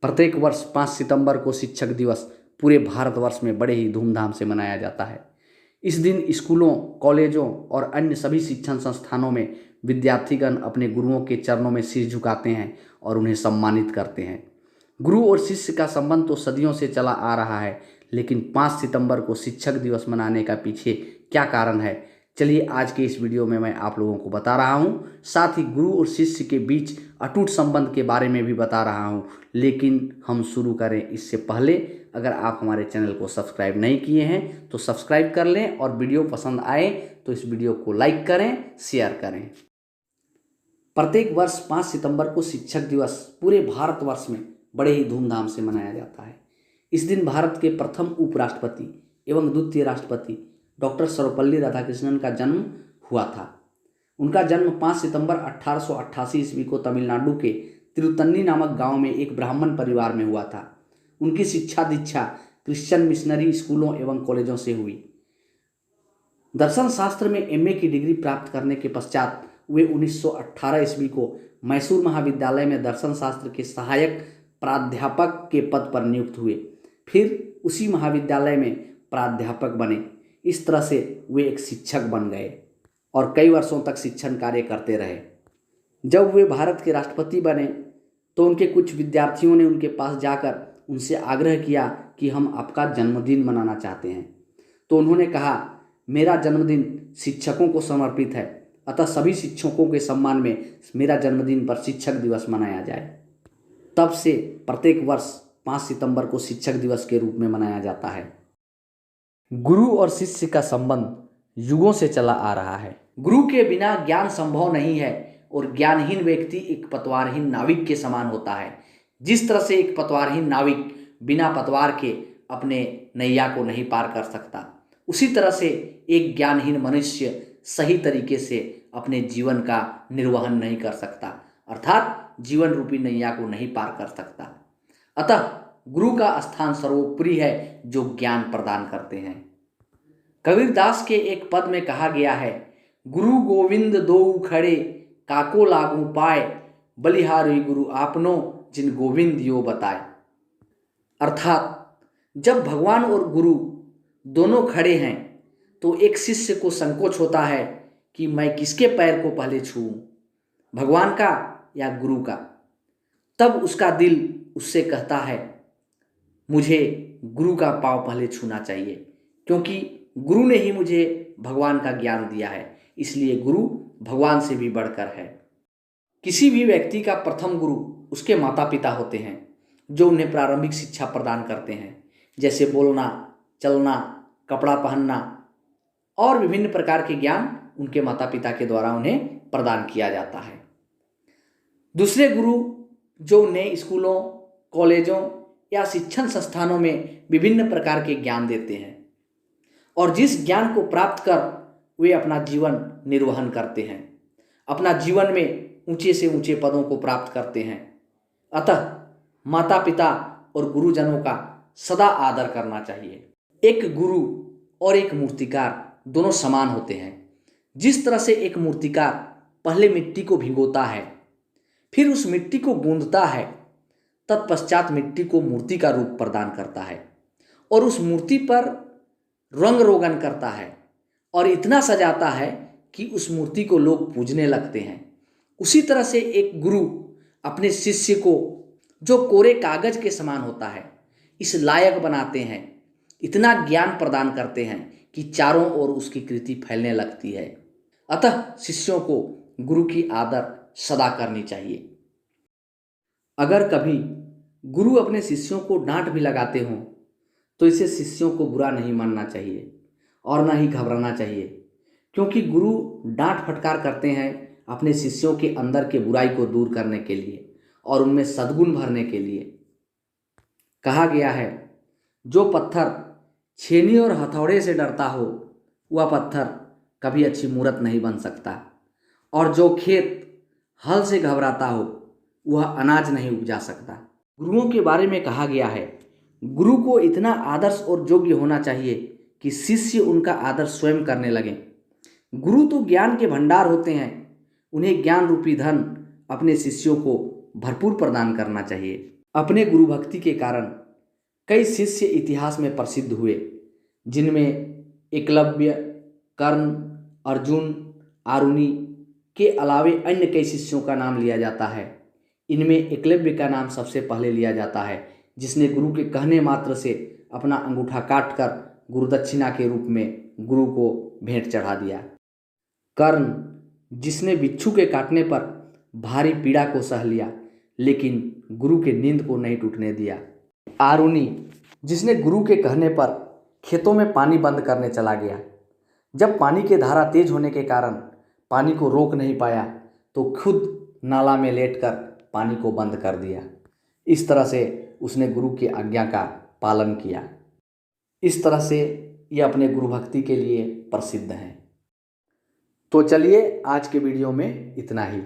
प्रत्येक वर्ष 5 सितंबर को शिक्षक दिवस पूरे भारतवर्ष में बड़े ही धूमधाम से मनाया जाता है। इस दिन स्कूलों, कॉलेजों और अन्य सभी शिक्षण संस्थानों में विद्यार्थीगण अपने गुरुओं के चरणों में सिर झुकाते हैं और उन्हें सम्मानित करते हैं। गुरु और शिष्य का संबंध तो सदियों से चला आ रहा है, लेकिन 5 सितंबर को शिक्षक दिवस मनाने का पीछे क्या कारण है, चलिए आज के इस वीडियो में मैं आप लोगों को बता रहा हूँ। साथ ही गुरु और शिष्य के बीच अटूट संबंध के बारे में भी बता रहा हूँ। लेकिन हम शुरू करें इससे पहले अगर आप हमारे चैनल को सब्सक्राइब नहीं किए हैं तो सब्सक्राइब कर लें और वीडियो पसंद आए तो इस वीडियो को लाइक करें, शेयर करें। प्रत्येक वर्ष 5 सितंबर को शिक्षक दिवस पूरे भारतवर्ष में बड़े ही धूमधाम से मनाया जाता है। इस दिन भारत के प्रथम उपराष्ट्रपति एवं द्वितीय राष्ट्रपति डॉक्टर सर्वपल्ली राधाकृष्णन का जन्म हुआ था। उनका जन्म 5 सितंबर 1888 ईस्वी को तमिलनाडु के तिरुतन्नी नामक गांव में एक ब्राह्मण परिवार में हुआ था। उनकी शिक्षा दीक्षा क्रिश्चियन मिशनरी स्कूलों एवं कॉलेजों से हुई। दर्शन शास्त्र में एमए की डिग्री प्राप्त करने के पश्चात वे 1918 ईस्वी को मैसूर महाविद्यालय में दर्शन शास्त्र के सहायक प्राध्यापक के पद पर नियुक्त हुए। फिर उसी महाविद्यालय में प्राध्यापक बने। इस तरह से वे एक शिक्षक बन गए और कई वर्षों तक शिक्षण कार्य करते रहे। जब वे भारत के राष्ट्रपति बने तो उनके कुछ विद्यार्थियों ने उनके पास जाकर उनसे आग्रह किया कि हम आपका जन्मदिन मनाना चाहते हैं। तो उन्होंने कहा, मेरा जन्मदिन शिक्षकों को समर्पित है, अतः सभी शिक्षकों के सम्मान में मेरा जन्मदिन पर शिक्षक दिवस मनाया जाए। तब से प्रत्येक वर्ष 5 सितंबर को शिक्षक दिवस के रूप में मनाया जाता है। गुरु और शिष्य का संबंध युगों से चला आ रहा है। गुरु के बिना ज्ञान संभव नहीं है और ज्ञानहीन व्यक्ति एक पतवारहीन नाविक के समान होता है। जिस तरह से एक पतवारहीन नाविक बिना पतवार के अपने नैया को नहीं पार कर सकता, उसी तरह से एक ज्ञानहीन मनुष्य सही तरीके से अपने जीवन का निर्वहन नहीं कर सकता, अर्थात जीवन रूपी नैया को नहीं पार कर सकता। अतः गुरु का स्थान सर्वोपरि है जो ज्ञान प्रदान करते हैं। कबीरदास के एक पद में कहा गया है, गुरु गोविंद दोऊ खड़े काको लागू पाए, बलिहारी गुरु आपनो जिन गोविंद यो बताए। अर्थात जब भगवान और गुरु दोनों खड़े हैं तो एक शिष्य को संकोच होता है कि मैं किसके पैर को पहले छूऊं, भगवान का या गुरु का। तब उसका दिल उससे कहता है, मुझे गुरु का पांव पहले छूना चाहिए, क्योंकि गुरु ने ही मुझे भगवान का ज्ञान दिया है, इसलिए गुरु भगवान से भी बढ़कर है। किसी भी व्यक्ति का प्रथम गुरु उसके माता पिता होते हैं, जो उन्हें प्रारंभिक शिक्षा प्रदान करते हैं, जैसे बोलना, चलना, कपड़ा पहनना और विभिन्न प्रकार के ज्ञान उनके माता पिता के द्वारा उन्हें प्रदान किया जाता है। दूसरे गुरु जो उन्हें स्कूलों, कॉलेजों या शिक्षण संस्थानों में विभिन्न प्रकार के ज्ञान देते हैं और जिस ज्ञान को प्राप्त कर वे अपना जीवन निर्वहन करते हैं, अपना जीवन में ऊंचे से ऊंचे पदों को प्राप्त करते हैं। अतः माता पिता और गुरुजनों का सदा आदर करना चाहिए। एक गुरु और एक मूर्तिकार दोनों समान होते हैं। जिस तरह से एक मूर्तिकार पहले मिट्टी को भिगोता है, फिर उस मिट्टी को गूंथता है, तत्पश्चात मिट्टी को मूर्ति का रूप प्रदान करता है और उस मूर्ति पर रंग रोगन करता है और इतना सजाता है कि उस मूर्ति को लोग पूजने लगते हैं। उसी तरह से एक गुरु अपने शिष्य को, जो कोरे कागज के समान होता है, इस लायक बनाते हैं, इतना ज्ञान प्रदान करते हैं कि चारों ओर उसकी कृति फैलने लगती है। अतः शिष्यों को गुरु की आदर सदा करनी चाहिए। अगर कभी गुरु अपने शिष्यों को डांट भी लगाते हों तो इसे शिष्यों को बुरा नहीं मानना चाहिए और ना ही घबराना चाहिए, क्योंकि गुरु डांट फटकार करते हैं अपने शिष्यों के अंदर के बुराई को दूर करने के लिए और उनमें सद्गुण भरने के लिए। कहा गया है, जो पत्थर छेनी और हथौड़े से डरता हो वह पत्थर कभी अच्छी मूरत नहीं बन सकता, और जो खेत हल से घबराता हो वह अनाज नहीं उपजा सकता। गुरुओं के बारे में कहा गया है, गुरु को इतना आदर्श और योग्य होना चाहिए कि शिष्य उनका आदर स्वयं करने लगे। गुरु तो ज्ञान के भंडार होते हैं, उन्हें ज्ञान रूपी धन अपने शिष्यों को भरपूर प्रदान करना चाहिए। अपने गुरु भक्ति के कारण कई शिष्य इतिहास में प्रसिद्ध हुए, जिनमें एकलव्य, कर्ण, अर्जुन, आरुणि के अलावे अन्य कई शिष्यों का नाम लिया जाता है। इनमें एकलव्य का नाम सबसे पहले लिया जाता है, जिसने गुरु के कहने मात्र से अपना अंगूठा काटकर गुरुदक्षिणा के रूप में गुरु को भेंट चढ़ा दिया। कर्ण, जिसने बिच्छू के काटने पर भारी पीड़ा को सह लिया लेकिन गुरु के नींद को नहीं टूटने दिया। आरुणि, जिसने गुरु के कहने पर खेतों में पानी बंद करने चला गया। जब पानी की धारा तेज होने के कारण पानी को रोक नहीं पाया तो खुद नाला में लेटकर पानी को बंद कर दिया। इस तरह से उसने गुरु की आज्ञा का पालन किया। इस तरह से ये अपने गुरु भक्ति के लिए प्रसिद्ध हैं। तो चलिए आज के वीडियो में इतना ही।